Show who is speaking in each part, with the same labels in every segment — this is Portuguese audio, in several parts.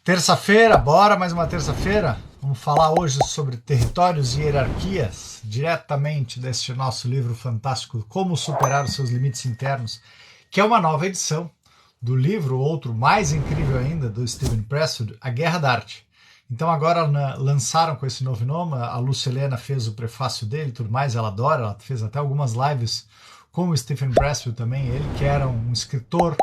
Speaker 1: Terça-feira, bora mais uma terça-feira. Vamos falar hoje sobre territórios e hierarquias, diretamente deste nosso livro fantástico Como Superar os Seus Limites Internos, que é uma nova edição do livro, outro mais incrível ainda, do Steven Pressfield, A Guerra da Arte. Então agora lançaram com esse novo nome, a Lúcia Helena fez o prefácio dele e tudo mais, ela adora, ela fez até algumas lives com o Steven Pressfield também, ele que era um escritor,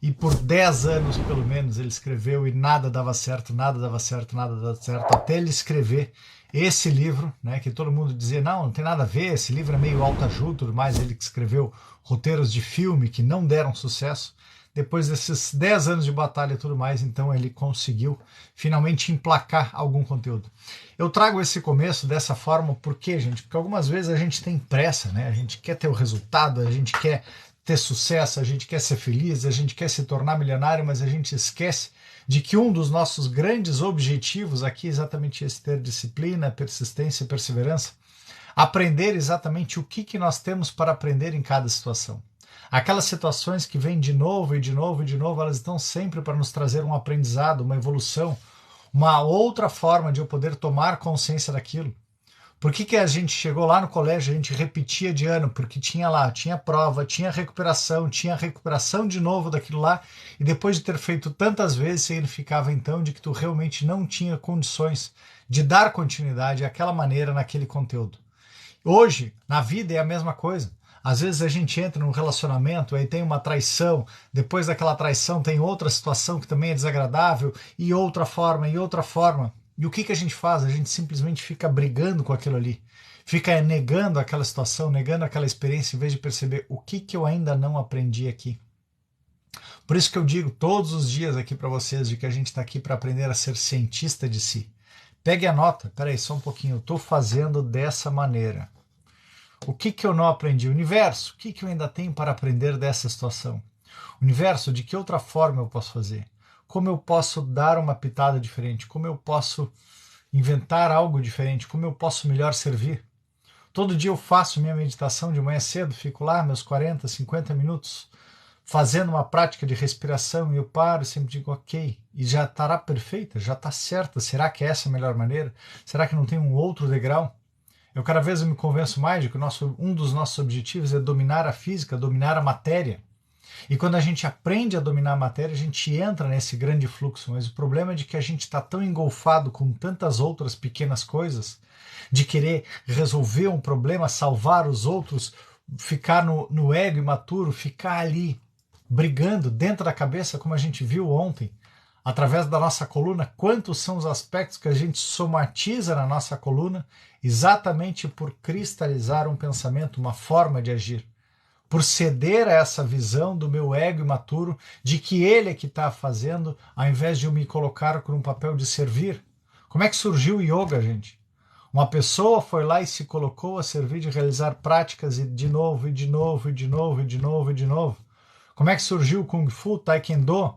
Speaker 1: e por 10 anos, pelo menos, ele escreveu e nada dava certo, nada dava certo, nada dava certo, até ele escrever esse livro, né, que todo mundo dizia, não tem nada a ver, esse livro é meio autoajuda, tudo mais, ele que escreveu roteiros de filme que não deram sucesso. Depois desses 10 anos de batalha e tudo mais, então ele conseguiu finalmente emplacar algum conteúdo. Eu trago esse começo dessa forma, por quê, gente? Porque algumas vezes a gente tem pressa, né? A gente quer ter o resultado, a gente quer ter sucesso, a gente quer ser feliz, a gente quer se tornar milionário, mas a gente esquece de que um dos nossos grandes objetivos aqui é exatamente esse: ter disciplina, persistência e perseverança. Aprender exatamente o que nós temos para aprender em cada situação. Aquelas situações que vêm de novo e de novo e de novo, elas estão sempre para nos trazer um aprendizado, uma evolução, uma outra forma de eu poder tomar consciência daquilo. Por que a gente chegou lá no colégio, a gente repetia de ano? Porque tinha lá, tinha prova, tinha recuperação de novo daquilo lá, e depois de ter feito tantas vezes, significava então de que tu realmente não tinha condições de dar continuidade àquela maneira, naquele conteúdo. Hoje, na vida, é a mesma coisa. Às vezes a gente entra num relacionamento, aí tem uma traição, depois daquela traição tem outra situação que também é desagradável, e outra forma, e outra forma. E o que a gente faz? A gente simplesmente fica brigando com aquilo ali. Fica negando aquela situação, negando aquela experiência, em vez de perceber o que eu ainda não aprendi aqui. Por isso que eu digo todos os dias aqui para vocês de que a gente está aqui para aprender a ser cientista de si. Pegue a nota, peraí, só um pouquinho, eu estou fazendo dessa maneira. O que eu não aprendi? Universo, o que eu ainda tenho para aprender dessa situação? Universo, de que outra forma eu posso fazer? Como eu posso dar uma pitada diferente? Como eu posso inventar algo diferente? Como eu posso melhor servir? Todo dia eu faço minha meditação de manhã cedo, fico lá meus 40, 50 minutos fazendo uma prática de respiração e eu paro e sempre digo ok, e já estará perfeita, já está certa. Será que essa é a melhor maneira? Será que não tem um outro degrau? Eu cada vez me convenço mais de que um dos nossos objetivos é dominar a física, dominar a matéria. E quando a gente aprende a dominar a matéria, a gente entra nesse grande fluxo. Mas o problema é de que a gente está tão engolfado com tantas outras pequenas coisas, de querer resolver um problema, salvar os outros, ficar no ego imaturo, ficar ali brigando dentro da cabeça, como a gente viu ontem, através da nossa coluna, quantos são os aspectos que a gente somatiza na nossa coluna, exatamente por cristalizar um pensamento, uma forma de agir, por ceder a essa visão do meu ego imaturo, de que ele é que está fazendo, ao invés de eu me colocar com um papel de servir. Como é que surgiu o yoga, gente? Uma pessoa foi lá e se colocou a servir de realizar práticas e de novo, e de novo, e de novo, e de novo, e de novo. Como é que surgiu o Kung Fu, Taekwondo?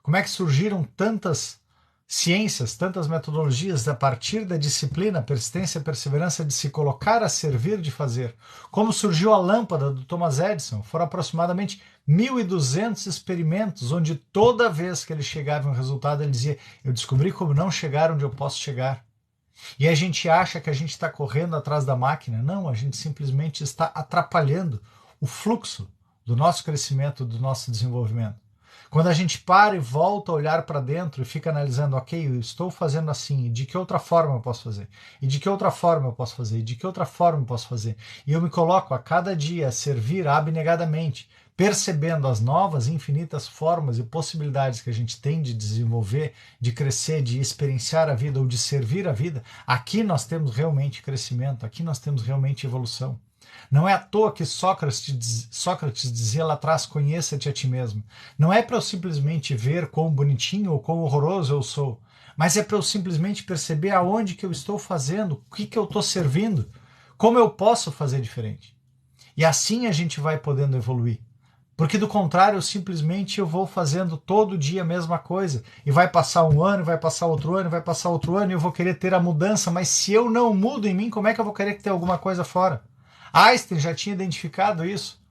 Speaker 1: Como é que surgiram tantas ciências, tantas metodologias a partir da disciplina, persistência e perseverança de se colocar a servir de fazer? Como surgiu a lâmpada do Thomas Edison? Foram aproximadamente 1.200 experimentos, onde toda vez que ele chegava em um resultado, ele dizia, eu descobri como não chegar onde eu posso chegar. E a gente acha que a gente está correndo atrás da máquina. Não, a gente simplesmente está atrapalhando o fluxo do nosso crescimento, do nosso desenvolvimento. Quando a gente para e volta a olhar para dentro e fica analisando, ok, eu estou fazendo assim, e de que outra forma eu posso fazer? E de que outra forma eu posso fazer? E de que outra forma eu posso fazer? E eu me coloco a cada dia a servir abnegadamente, percebendo as novas infinitas formas e possibilidades que a gente tem de desenvolver, de crescer, de experienciar a vida ou de servir a vida. Aqui nós temos realmente crescimento, aqui nós temos realmente evolução. Não é à toa que Sócrates dizia lá atrás, conheça-te a ti mesmo. Não é para eu simplesmente ver quão bonitinho ou quão horroroso eu sou, mas é para eu simplesmente perceber aonde que eu estou fazendo, o que eu estou servindo, como eu posso fazer diferente. E assim a gente vai podendo evoluir. Porque do contrário, simplesmente eu vou fazendo todo dia a mesma coisa. E vai passar um ano, vai passar outro ano, vai passar outro ano, e eu vou querer ter a mudança, mas se eu não mudo em mim, como é que eu vou querer ter alguma coisa fora? Einstein já tinha identificado isso.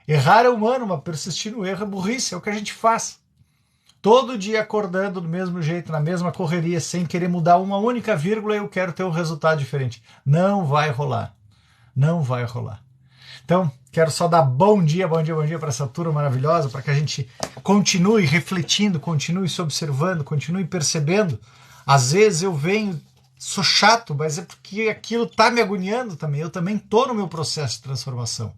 Speaker 1: Errar é humano, mas persistir no erro é burrice, é o que a gente faz. todo dia acordando do mesmo jeito, na mesma correria, sem querer mudar uma única vírgula, eu quero ter um resultado diferente. Não vai rolar. Não vai rolar. Então, quero só dar bom dia para essa turma maravilhosa, para que a gente continue refletindo, continue se observando, continue percebendo. Às vezes eu venho, sou chato, mas é porque aquilo está me agoniando também. Eu também estou no meu processo de transformação.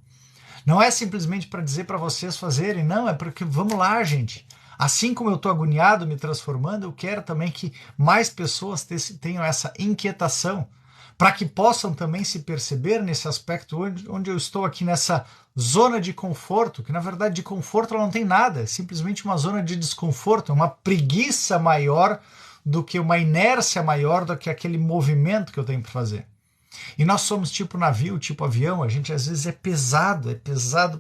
Speaker 1: Não é simplesmente para dizer para vocês fazerem, não, é porque vamos lá, gente. Assim como eu estou agoniado me transformando, eu quero também que mais pessoas tenham essa inquietação, para que possam também se perceber nesse aspecto onde eu estou aqui nessa zona de conforto, que na verdade de conforto ela não tem nada, é simplesmente uma zona de desconforto, uma preguiça maior do que uma inércia maior do que aquele movimento que eu tenho para fazer. E nós somos tipo navio, tipo avião, a gente às vezes é pesado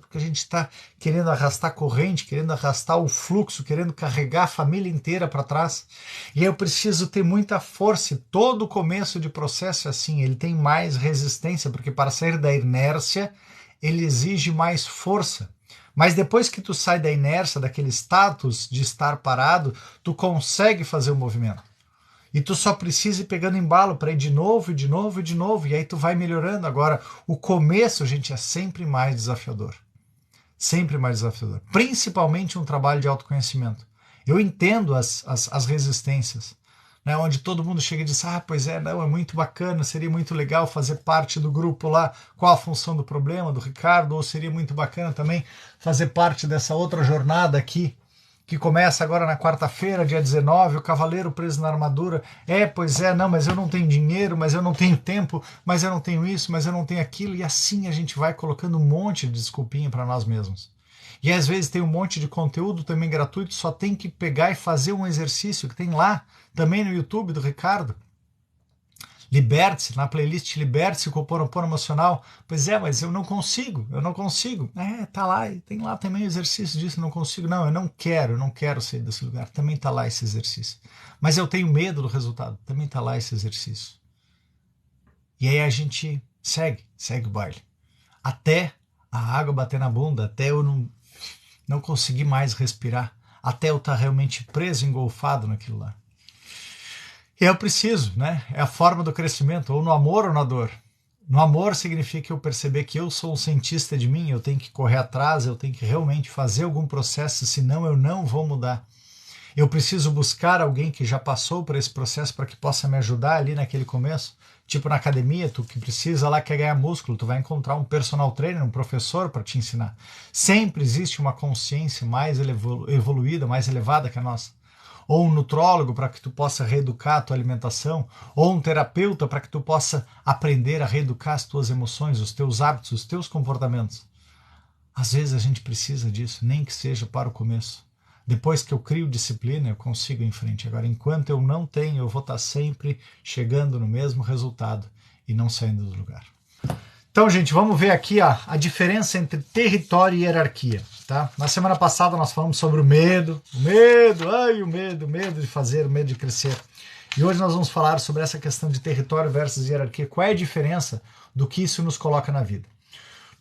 Speaker 1: porque a gente está querendo arrastar corrente, querendo arrastar o fluxo, querendo carregar a família inteira para trás. E eu preciso ter muita força, e todo começo de processo é assim, ele tem mais resistência, porque para sair da inércia, ele exige mais força. Mas depois que tu sai da inércia, daquele status de estar parado, tu consegue fazer o movimento. E tu só precisa ir pegando embalo para ir de novo, e aí tu vai melhorando. Agora, o começo, gente, é sempre mais desafiador. Sempre mais desafiador. Principalmente um trabalho de autoconhecimento. Eu entendo as resistências, né, onde todo mundo chega e diz, pois é, não, é muito bacana, seria muito legal fazer parte do grupo lá, qual a função do problema, do Ricardo, ou seria muito bacana também fazer parte dessa outra jornada aqui, que começa agora na quarta-feira, dia 19, o cavaleiro preso na armadura. Pois é, não, mas eu não tenho dinheiro, mas eu não tenho tempo, mas eu não tenho isso, mas eu não tenho aquilo. E assim a gente vai colocando um monte de desculpinha para nós mesmos. E às vezes tem um monte de conteúdo também gratuito, só tem que pegar e fazer um exercício que tem lá, também no YouTube do Ricardo. Liberte-se, na playlist Liberte-se com o Ho'oponopono Emocional. Pois é, mas eu não consigo. Tá lá, tem lá também o exercício disso, não consigo. Não, eu não quero sair desse lugar. Também tá lá esse exercício. Mas eu tenho medo do resultado. Também tá lá esse exercício. E aí a gente segue o baile. Até a água bater na bunda, até eu não conseguir mais respirar, até eu estar realmente preso, engolfado naquilo lá. E eu preciso, né? É a forma do crescimento, ou no amor ou na dor. No amor significa eu perceber que eu sou o cientista de mim, eu tenho que correr atrás, eu tenho que realmente fazer algum processo, senão eu não vou mudar. Eu preciso buscar alguém que já passou por esse processo para que possa me ajudar ali naquele começo. Tipo na academia, tu que precisa lá quer ganhar músculo, tu vai encontrar um personal trainer, um professor para te ensinar. Sempre existe uma consciência mais evoluída, mais elevada que a nossa. Ou um nutrólogo para que tu possa reeducar a tua alimentação, ou um terapeuta para que tu possa aprender a reeducar as tuas emoções, os teus hábitos, os teus comportamentos. Às vezes a gente precisa disso, nem que seja para o começo. Depois que eu crio disciplina, eu consigo ir em frente. Agora, enquanto eu não tenho, eu vou estar sempre chegando no mesmo resultado e não saindo do lugar. Então, gente, vamos ver aqui a diferença entre território e hierarquia. Tá? Na semana passada nós falamos sobre o medo de fazer, o medo de crescer. E hoje nós vamos falar sobre essa questão de território versus hierarquia. Qual é a diferença do que isso nos coloca na vida?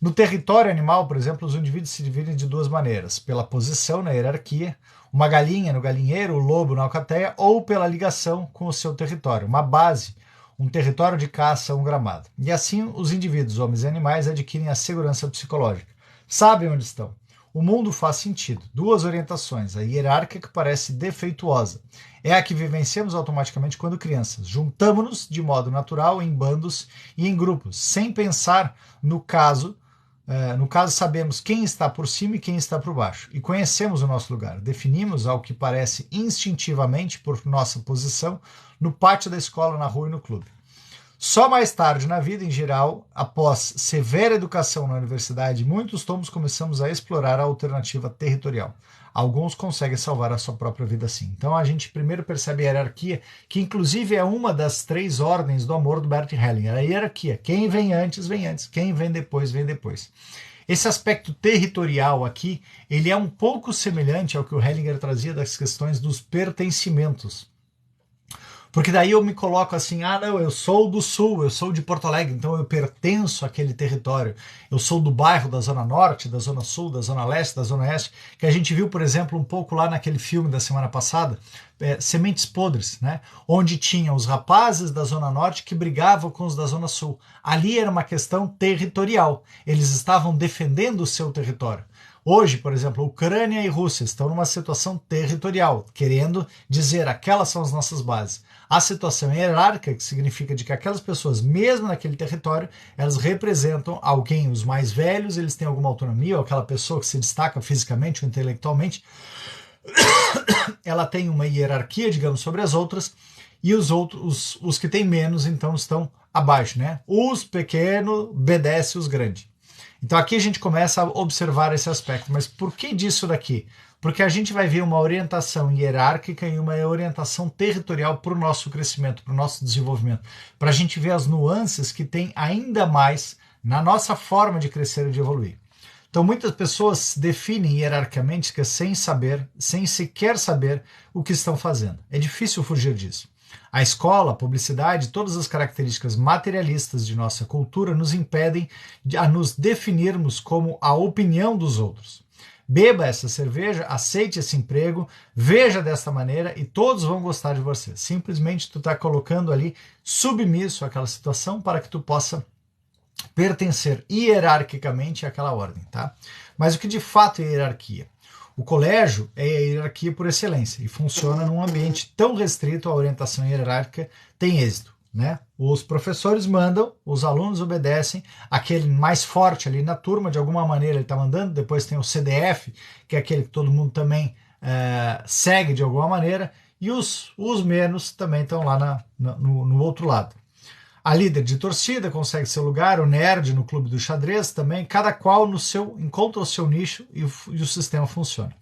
Speaker 1: No território animal, por exemplo, os indivíduos se dividem de duas maneiras. Pela posição na hierarquia, uma galinha no galinheiro, o lobo na alcateia, ou pela ligação com o seu território, uma base, um território de caça, um gramado. E assim os indivíduos, homens e animais, adquirem a segurança psicológica. Sabem onde estão. O mundo faz sentido. Duas orientações. A hierárquica, que parece defeituosa, é a que vivenciamos automaticamente quando crianças. Juntamos-nos de modo natural em bandos e em grupos, sem pensar no caso. No caso, sabemos quem está por cima e quem está por baixo. E conhecemos o nosso lugar. Definimos ao que parece instintivamente por nossa posição no pátio da escola, na rua e no clube. Só mais tarde na vida, em geral, após severa educação na universidade, muitos tomos começamos a explorar a alternativa territorial. Alguns conseguem salvar a sua própria vida assim. Então a gente primeiro percebe a hierarquia, que inclusive é uma das 3 ordens do amor do Bert Hellinger. A hierarquia, quem vem antes, quem vem depois, vem depois. Esse aspecto territorial aqui, ele é um pouco semelhante ao que o Hellinger trazia das questões dos pertencimentos. Porque daí eu me coloco assim, ah não, eu sou do Sul, eu sou de Porto Alegre, então eu pertenço àquele território. Eu sou do bairro da Zona Norte, da Zona Sul, da Zona Leste, da Zona Oeste, que a gente viu, por exemplo, um pouco lá naquele filme da semana passada, Sementes Podres, né? Onde tinha os rapazes da Zona Norte que brigavam com os da Zona Sul. Ali era uma questão territorial. Eles estavam defendendo o seu território. Hoje, por exemplo, Ucrânia e Rússia estão numa situação territorial, querendo dizer aquelas são as nossas bases. A situação hierárquica, que significa de que aquelas pessoas, mesmo naquele território, elas representam alguém, os mais velhos, eles têm alguma autonomia, ou aquela pessoa que se destaca fisicamente ou intelectualmente, ela tem uma hierarquia, digamos, sobre as outras, e os outros, os que têm menos, então, estão abaixo, né? Os pequenos obedecem os grandes. Então aqui a gente começa a observar esse aspecto. Mas por que disso daqui? Porque a gente vai ver uma orientação hierárquica e uma orientação territorial para o nosso crescimento, para o nosso desenvolvimento. Para a gente ver as nuances que tem ainda mais na nossa forma de crescer e de evoluir. Então muitas pessoas definem hierarquicamente que sem saber, sem sequer saber o que estão fazendo. É difícil fugir disso. A escola, a publicidade, todas as características materialistas de nossa cultura nos impedem a nos definirmos como a opinião dos outros. Beba essa cerveja, aceite esse emprego, veja desta maneira e todos vão gostar de você. Simplesmente tu está colocando ali submisso àquela situação para que tu possa pertencer hierarquicamente àquela ordem, tá? Mas o que de fato é hierarquia? O colégio é a hierarquia por excelência e funciona num ambiente tão restrito, a orientação hierárquica tem êxito, né? Os professores mandam, os alunos obedecem, aquele mais forte ali na turma, de alguma maneira ele está mandando, depois tem o CDF, que é aquele que todo mundo também segue de alguma maneira, e os menos também estão lá no outro lado. A líder de torcida consegue seu lugar, o nerd no clube do xadrez também, cada qual no seu encontra o seu nicho e o sistema funciona.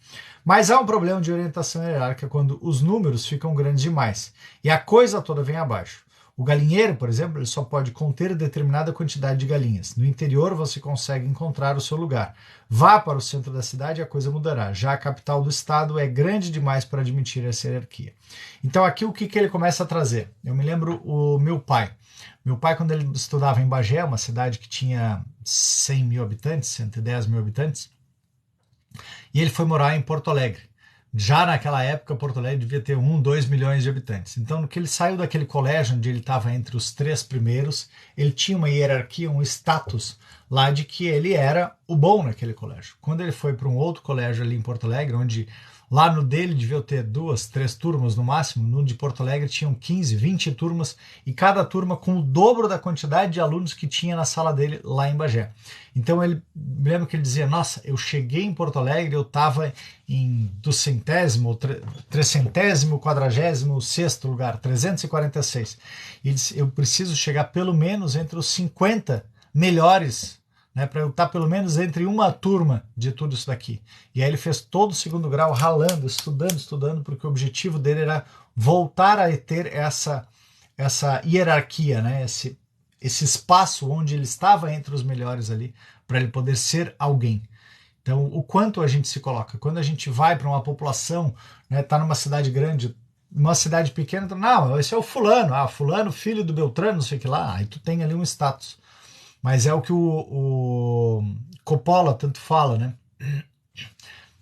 Speaker 1: Mas há um problema de orientação hierárquica quando os números ficam grandes demais e a coisa toda vem abaixo. O galinheiro, por exemplo, ele só pode conter determinada quantidade de galinhas. No interior você consegue encontrar o seu lugar. Vá para o centro da cidade e a coisa mudará. Já a capital do estado é grande demais para admitir essa hierarquia. Então aqui o que ele começa a trazer? Eu me lembro o meu pai. Meu pai, quando ele estudava em Bagé, uma cidade que tinha 100 mil habitantes, 110 mil habitantes, e ele foi morar em Porto Alegre. Já naquela época, Porto Alegre devia ter 2 milhões de habitantes. Então, no que ele saiu daquele colégio onde ele estava entre os 3 primeiros, ele tinha uma hierarquia, um status lá de que ele era o bom naquele colégio. Quando ele foi para um outro colégio ali em Porto Alegre, onde lá no dele devia ter 2, 3 turmas no máximo, no de Porto Alegre tinham 15, 20 turmas, e cada turma com o dobro da quantidade de alunos que tinha na sala dele lá em Bagé. Então ele lembra que ele dizia, nossa, eu cheguei em Porto Alegre, eu estava do 100º, 300º, 46º lugar, 346. Ele disse, eu preciso chegar pelo menos entre os 50 melhores, né, para eu estar pelo menos entre uma turma de tudo isso daqui. E aí ele fez todo o segundo grau ralando, estudando, porque o objetivo dele era voltar a ter essa hierarquia, né, esse espaço onde ele estava entre os melhores ali, para ele poder ser alguém. Então, o quanto a gente se coloca. Quando a gente vai para uma população, né, tá numa cidade grande, uma cidade pequena, não, esse é o fulano, fulano, filho do Beltrano, não sei o que lá, aí tu tem ali um status. Mas é o que o Coppola tanto fala, né?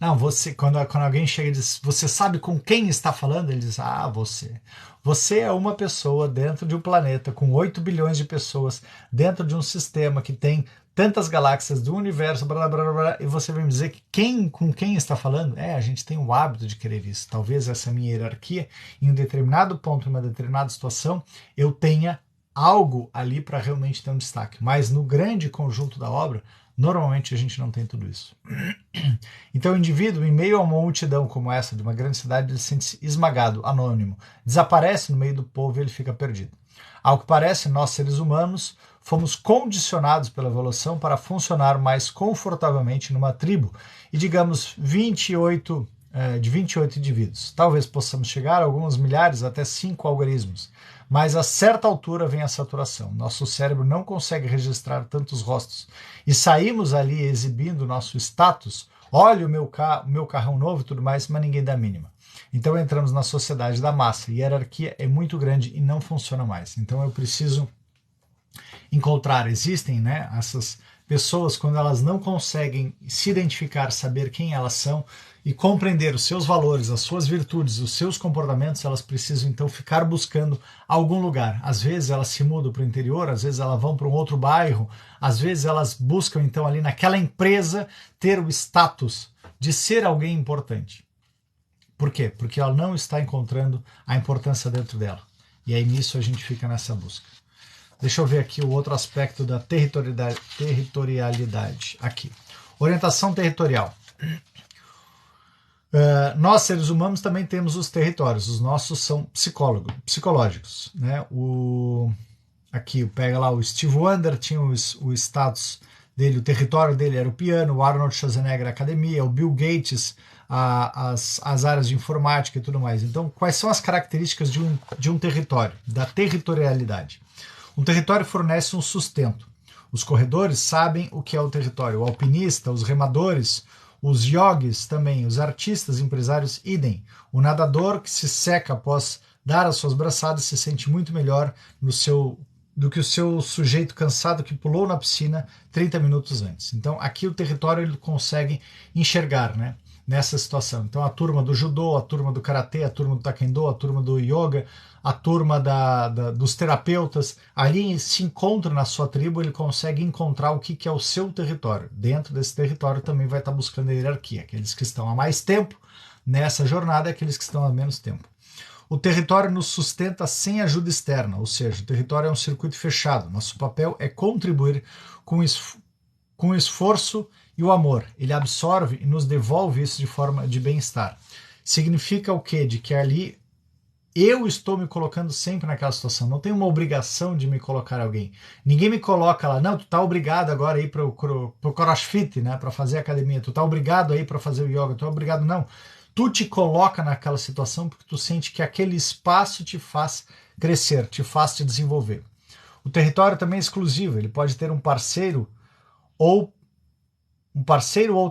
Speaker 1: Não, você, quando alguém chega e diz, você sabe com quem está falando? Ele diz, você. Você é uma pessoa dentro de um planeta com 8 bilhões de pessoas, dentro de um sistema que tem tantas galáxias do universo, blá, blá, blá, blá, e você vai me dizer que com quem está falando? A gente tem o hábito de querer isso. Talvez essa minha hierarquia, em um determinado ponto, em uma determinada situação, eu tenha algo ali para realmente ter um destaque. Mas no grande conjunto da obra, normalmente a gente não tem tudo isso. Então o indivíduo, em meio a uma multidão como essa, de uma grande cidade, ele se sente esmagado, anônimo, desaparece no meio do povo e ele fica perdido. Ao que parece, nós seres humanos fomos condicionados pela evolução para funcionar mais confortavelmente numa tribo e, digamos, 28 indivíduos. Talvez possamos chegar a alguns milhares, até 5 algarismos. Mas a certa altura vem a saturação. Nosso cérebro não consegue registrar tantos rostos. E saímos ali exibindo nosso status Olha o meu carrão novo e tudo mais, mas ninguém dá a mínima. Então entramos na sociedade da massa. E a hierarquia é muito grande e não funciona mais. Então eu preciso encontrar. Existem, né, essas pessoas, quando elas não conseguem se identificar, saber quem elas são e compreender os seus valores, as suas virtudes, os seus comportamentos, elas precisam então ficar buscando algum lugar. Às vezes elas se mudam para o interior, às vezes elas vão para um outro bairro, às vezes elas buscam então ali naquela empresa ter o status de ser alguém importante. Por quê? Porque ela não está encontrando a importância dentro dela. E aí nisso a gente fica nessa busca. Deixa eu ver aqui o outro aspecto da territorialidade. Aqui. Orientação territorial. Nós, seres humanos, também temos os territórios. Os nossos são psicológicos. Né? Aqui, pega lá o Steve Wonder, tinha o status dele, o território dele era o piano, o Arnold Schwarzenegger a academia, o Bill Gates as áreas de informática e tudo mais. Então, quais são as características de um território, da territorialidade? Um território fornece um sustento. Os corredores sabem o que é o território. O alpinista, os remadores, os yogis também, os artistas, empresários, idem. O nadador que se seca após dar as suas braçadas se sente muito melhor do que o seu sujeito cansado que pulou na piscina 30 minutos antes. Então, aqui o território ele consegue enxergar, né? Nessa situação. Então a turma do judô, a turma do karatê, a turma do taekwondo, a turma do yoga, a turma dos terapeutas, ali se encontra na sua tribo, ele consegue encontrar o que é o seu território. Dentro desse território também vai estar buscando a hierarquia, aqueles que estão há mais tempo nessa jornada e aqueles que estão há menos tempo. O território nos sustenta sem ajuda externa, ou seja, o território é um circuito fechado. Nosso papel é contribuir com o esforço e o amor. Ele absorve e nos devolve isso de forma de bem-estar. Significa o quê? De que ali eu estou me colocando sempre naquela situação. Não tenho uma obrigação de me colocar alguém. Ninguém me coloca lá, não, tu tá obrigado agora a ir pro crossfit, né, para fazer academia. Tu tá obrigado a ir para fazer o yoga. Tu é obrigado, não. Tu te coloca naquela situação porque tu sente que aquele espaço te faz crescer, te faz te desenvolver. O território também é exclusivo. Ele pode ter um parceiro ou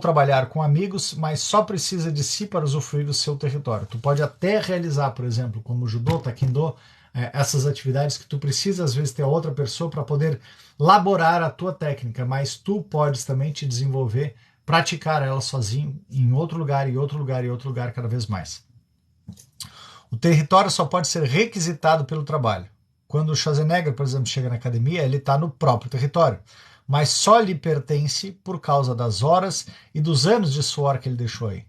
Speaker 1: trabalhar com amigos, mas só precisa de si para usufruir do seu território. Tu pode até realizar, por exemplo, como judô, taekwondo, essas atividades que tu precisa às vezes ter outra pessoa para poder laborar a tua técnica, mas tu podes também te desenvolver, praticar ela sozinho em outro lugar, e outro lugar, e outro lugar cada vez mais. O território só pode ser requisitado pelo trabalho. Quando o Schwarzenegger, por exemplo, chega na academia, ele está no próprio território, mas só lhe pertence por causa das horas e dos anos de suor que ele deixou aí.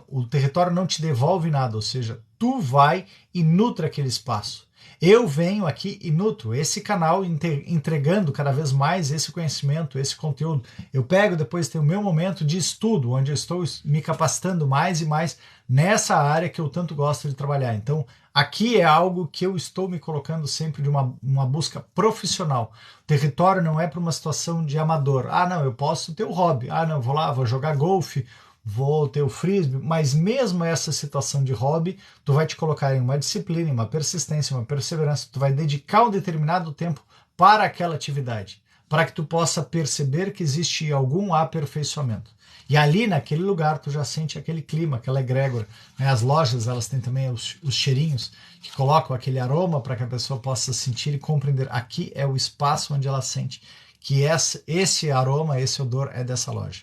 Speaker 1: O território não te devolve nada, ou seja, tu vai e nutre aquele espaço. Eu venho aqui e nutro esse canal entregando cada vez mais esse conhecimento, esse conteúdo. Eu pego, depois tem o meu momento de estudo, onde eu estou me capacitando mais e mais nessa área que eu tanto gosto de trabalhar. Então, aqui é algo que eu estou me colocando sempre de uma busca profissional. O território não é para uma situação de amador. Ah, não, eu posso ter o hobby. Ah, não, vou lá, vou jogar golfe, vou ter o frisbee, mas mesmo essa situação de hobby, tu vai te colocar em uma disciplina, em uma persistência, uma perseverança, tu vai dedicar um determinado tempo para aquela atividade, para que tu possa perceber que existe algum aperfeiçoamento. E ali, naquele lugar, tu já sente aquele clima, aquela egrégora. As lojas, elas têm também os cheirinhos que colocam aquele aroma para que a pessoa possa sentir e compreender. Aqui é o espaço onde ela sente que esse aroma, esse odor é dessa loja.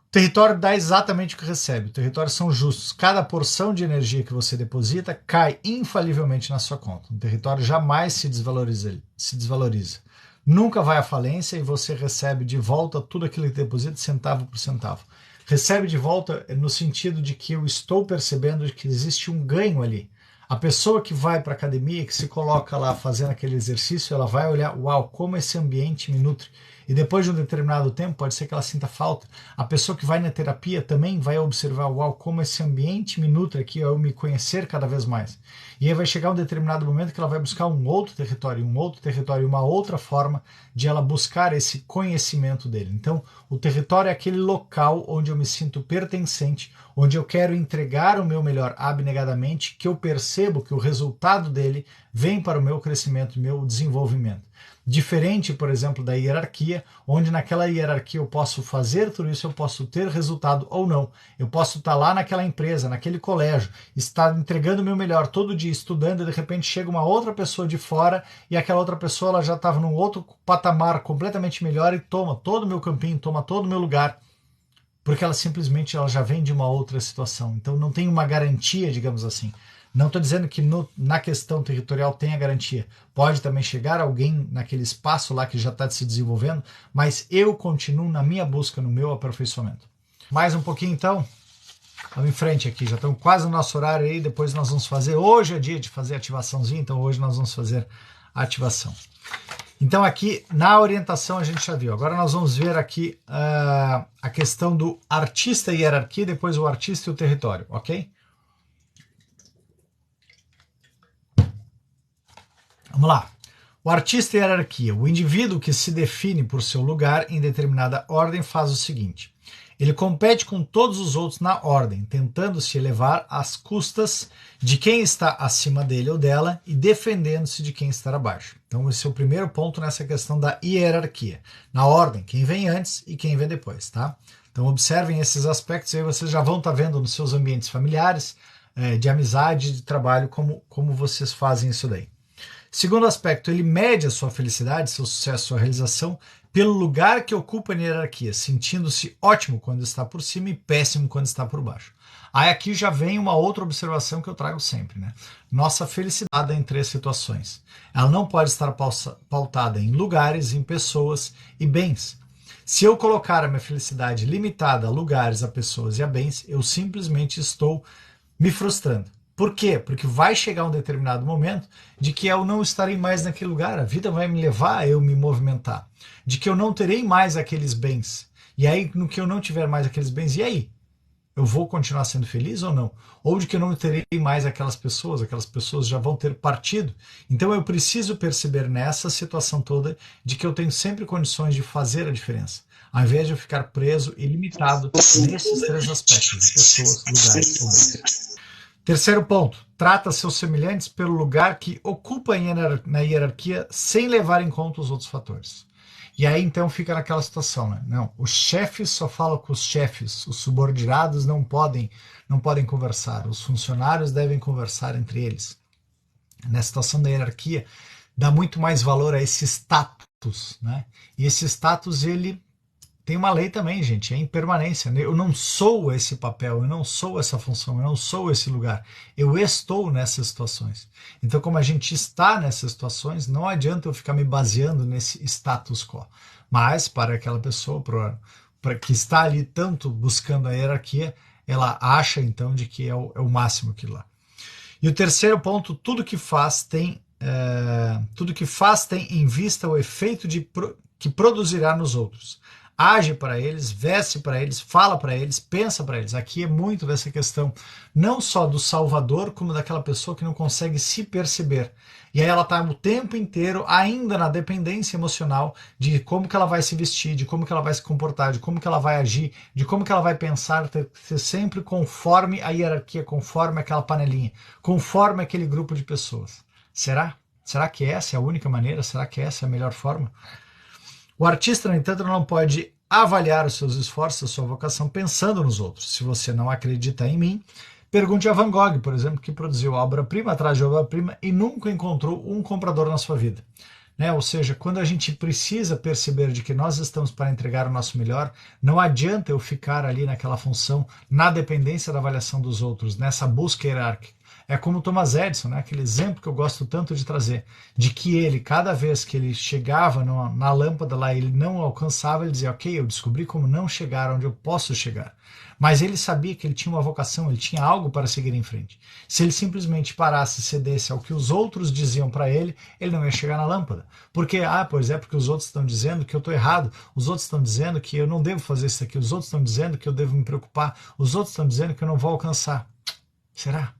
Speaker 1: O território dá exatamente o que recebe. O território são justos. Cada porção de energia que você deposita cai infalivelmente na sua conta. O território jamais se desvaloriza. Nunca vai à falência e você recebe de volta tudo aquilo que deposita, centavo por centavo. Recebe de volta no sentido de que eu estou percebendo que existe um ganho ali. A pessoa que vai para a academia, que se coloca lá fazendo aquele exercício, ela vai olhar, uau, como esse ambiente me nutre. E depois de um determinado tempo, pode ser que ela sinta falta. A pessoa que vai na terapia também vai observar, uau, como esse ambiente me nutre aqui, eu me conhecer cada vez mais. E aí vai chegar um determinado momento que ela vai buscar um outro território, uma outra forma de ela buscar esse conhecimento dele. Então, o território é aquele local onde eu me sinto pertencente, onde eu quero entregar o meu melhor abnegadamente, que eu percebo que o resultado dele vem para o meu crescimento, meu desenvolvimento. Diferente, por exemplo, da hierarquia, onde naquela hierarquia eu posso fazer tudo isso, eu posso ter resultado ou não. Eu posso estar lá naquela empresa, naquele colégio, estar entregando o meu melhor todo dia, estudando, e de repente chega uma outra pessoa de fora e aquela outra pessoa ela já estava num outro patamar completamente melhor e toma todo o meu campinho, toma todo o meu lugar, porque ela já vem de uma outra situação. Então não tem uma garantia, digamos assim. Não estou dizendo que na questão territorial tem a garantia. Pode também chegar alguém naquele espaço lá que já está se desenvolvendo, mas eu continuo na minha busca, no meu aperfeiçoamento. Mais um pouquinho então. Vamos em frente aqui, já estamos quase no nosso horário aí, depois nós vamos fazer, hoje é dia de fazer ativaçãozinha, então hoje nós vamos fazer a ativação. Então aqui na orientação a gente já viu, agora nós vamos ver aqui a questão do artista e hierarquia, depois o artista e o território, ok? Vamos lá. O artista e hierarquia. O indivíduo que se define por seu lugar em determinada ordem faz o seguinte. Ele compete com todos os outros na ordem, tentando se elevar às custas de quem está acima dele ou dela e defendendo-se de quem está abaixo. Então esse é o primeiro ponto nessa questão da hierarquia. Na ordem, quem vem antes e quem vem depois, tá? Então observem esses aspectos aí, vocês já vão estar vendo nos seus ambientes familiares, de amizade, de trabalho, como vocês fazem isso daí. Segundo aspecto, ele mede a sua felicidade, seu sucesso, sua realização pelo lugar que ocupa na hierarquia, sentindo-se ótimo quando está por cima e péssimo quando está por baixo. Aí aqui já vem uma outra observação que eu trago sempre, né? Nossa felicidade em três situações. Ela não pode estar pautada em lugares, em pessoas e bens. Se eu colocar a minha felicidade limitada a lugares, a pessoas e a bens, eu simplesmente estou me frustrando. Por quê? Porque vai chegar um determinado momento de que eu não estarei mais naquele lugar, a vida vai me levar a eu me movimentar, de que eu não terei mais aqueles bens. E aí, no que eu não tiver mais aqueles bens, e aí? Eu vou continuar sendo feliz ou não? Ou de que eu não terei mais aquelas pessoas já vão ter partido. Então eu preciso perceber nessa situação toda de que eu tenho sempre condições de fazer a diferença, ao invés de eu ficar preso e limitado nesses três aspectos, pessoas, lugares ou bens. Terceiro ponto, trata seus semelhantes pelo lugar que ocupa na hierarquia sem levar em conta os outros fatores. E aí então fica naquela situação, né? Não, os chefes só falam com os chefes, os subordinados não podem conversar, os funcionários devem conversar entre eles. Na situação da hierarquia, dá muito mais valor a esse status, né? E esse status, ele tem uma lei também, gente, é impermanência. Eu não sou esse papel, eu não sou essa função, eu não sou esse lugar. Eu estou nessas situações. Então, como a gente está nessas situações, não adianta eu ficar me baseando nesse status quo. Mas, para aquela pessoa para que está ali tanto buscando a hierarquia, ela acha, então, de que é o máximo aquilo lá. E o terceiro ponto, tudo que faz tem em vista o efeito que produzirá nos outros. Age para eles, veste para eles, fala para eles, pensa para eles. Aqui é muito dessa questão, não só do salvador, como daquela pessoa que não consegue se perceber. E aí ela está o tempo inteiro ainda na dependência emocional de como que ela vai se vestir, de como que ela vai se comportar, de como que ela vai agir, de como que ela vai pensar, ser sempre conforme a hierarquia, conforme aquela panelinha, conforme aquele grupo de pessoas. Será? Será que essa é a única maneira? Será que essa é a melhor forma? O artista, no entanto, não pode avaliar os seus esforços, a sua vocação, pensando nos outros. Se você não acredita em mim, pergunte a Van Gogh, por exemplo, que produziu obra-prima atrás de obra-prima e nunca encontrou um comprador na sua vida. Né? Ou seja, quando a gente precisa perceber de que nós estamos para entregar o nosso melhor, não adianta eu ficar ali naquela função, na dependência da avaliação dos outros, nessa busca hierárquica. É como Thomas Edison, né? Aquele exemplo que eu gosto tanto de trazer, de que ele, cada vez que ele chegava na lâmpada lá, ele não alcançava, ele dizia, ok, eu descobri como não chegar onde eu posso chegar. Mas ele sabia que ele tinha uma vocação, ele tinha algo para seguir em frente. Se ele simplesmente parasse e cedesse ao que os outros diziam para ele não ia chegar na lâmpada. Porque, porque os outros estão dizendo que eu estou errado, os outros estão dizendo que eu não devo fazer isso aqui, os outros estão dizendo que eu devo me preocupar, os outros estão dizendo que eu não vou alcançar. Será?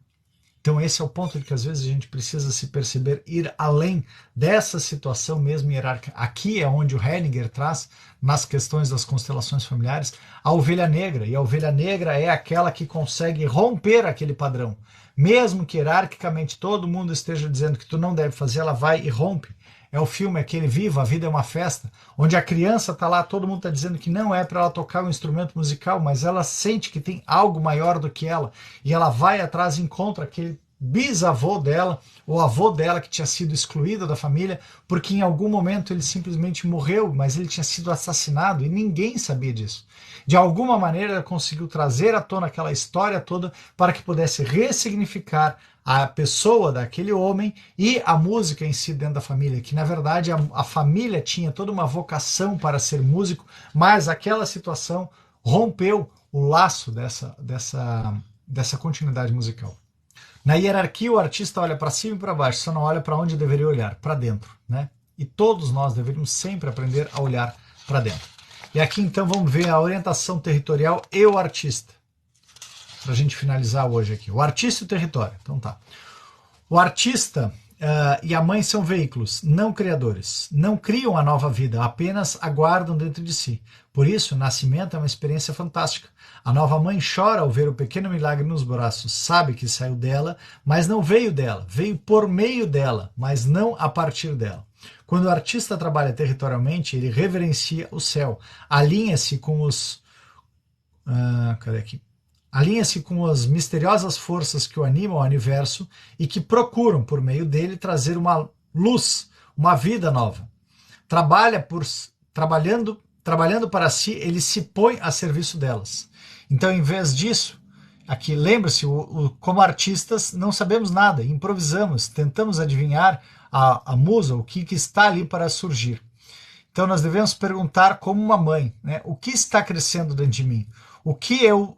Speaker 1: Então esse é o ponto de que às vezes a gente precisa se perceber, ir além dessa situação mesmo hierárquica. Aqui é onde o Hellinger traz, nas questões das constelações familiares, a ovelha negra. E a ovelha negra é aquela que consegue romper aquele padrão. Mesmo que hierarquicamente todo mundo esteja dizendo que tu não deve fazer, ela vai e rompe. é o filme aquele Viva, a Vida é uma Festa, onde a criança está lá, todo mundo está dizendo que não é para ela tocar um instrumento musical, mas ela sente que tem algo maior do que ela, e ela vai atrás e encontra aquele bisavô dela, ou avô dela que tinha sido excluído da família, porque em algum momento ele simplesmente morreu, mas ele tinha sido assassinado e ninguém sabia disso. De alguma maneira ela conseguiu trazer à tona aquela história toda para que pudesse ressignificar a pessoa daquele homem e a música em si dentro da família, que na verdade a família tinha toda uma vocação para ser músico, mas aquela situação rompeu o laço dessa continuidade musical. Na hierarquia, o artista olha para cima e para baixo, só não olha para onde deveria olhar, para dentro, né? E todos nós deveríamos sempre aprender a olhar para dentro. E aqui então vamos ver a orientação territorial e o artista. Para a gente finalizar hoje aqui. O artista e o território. Então tá. O artista e a mãe são veículos, não criadores. Não criam a nova vida, apenas aguardam dentro de si. Por isso, o nascimento é uma experiência fantástica. A nova mãe chora ao ver o pequeno milagre nos braços. Sabe que saiu dela, mas não veio dela. Veio por meio dela, mas não a partir dela. Quando o artista trabalha territorialmente, ele reverencia o céu. Alinha-se com os... cadê aqui? Alinha-se com as misteriosas forças que o animam ao universo e que procuram, por meio dele, trazer uma luz, uma vida nova. Trabalhando para si, ele se põe a serviço delas. Então, em vez disso, aqui lembre-se, como artistas não sabemos nada, improvisamos, tentamos adivinhar a musa, o que está ali para surgir. Então nós devemos perguntar como uma mãe, né, o que está crescendo dentro de mim? O que eu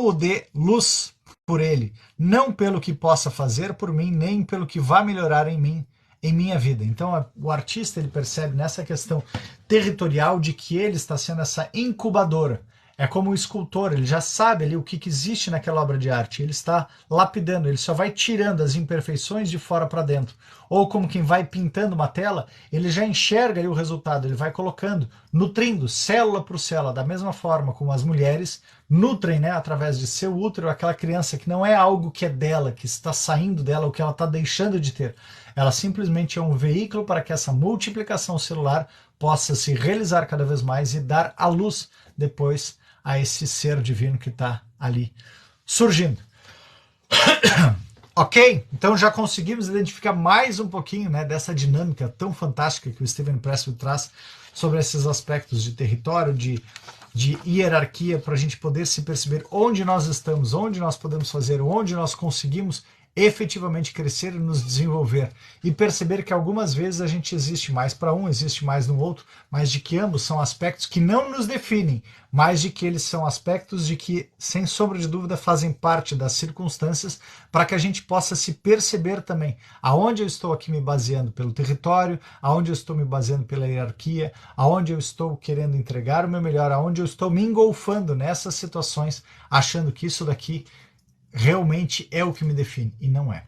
Speaker 1: o dê luz por ele, não pelo que possa fazer por mim, nem pelo que vá melhorar em mim, em minha vida. Então o artista ele percebe nessa questão territorial de que ele está sendo essa incubadora. É como o escultor, ele já sabe ali o que existe naquela obra de arte, ele está lapidando, ele só vai tirando as imperfeições de fora para dentro. Ou como quem vai pintando uma tela, ele já enxerga ali o resultado, ele vai colocando, nutrindo célula por célula, da mesma forma como as mulheres nutrem, né, através de seu útero, aquela criança que não é algo que é dela, que está saindo dela, o que ela está deixando de ter. Ela simplesmente é um veículo para que essa multiplicação celular possa se realizar cada vez mais e dar à luz depois a esse ser divino que está ali surgindo. Ok? Então já conseguimos identificar mais um pouquinho, né, dessa dinâmica tão fantástica que o Steven Pressfield traz sobre esses aspectos de território, de hierarquia, para a gente poder se perceber onde nós estamos, onde nós podemos fazer, onde nós conseguimos efetivamente crescer e nos desenvolver e perceber que algumas vezes a gente existe mais para um, existe mais no outro, mas de que ambos são aspectos que não nos definem, mas de que eles são aspectos de que, sem sombra de dúvida, fazem parte das circunstâncias para que a gente possa se perceber também aonde eu estou aqui me baseando pelo território, aonde eu estou me baseando pela hierarquia, aonde eu estou querendo entregar o meu melhor, aonde eu estou me engolfando nessas situações, achando que isso daqui realmente é o que me define, e não é.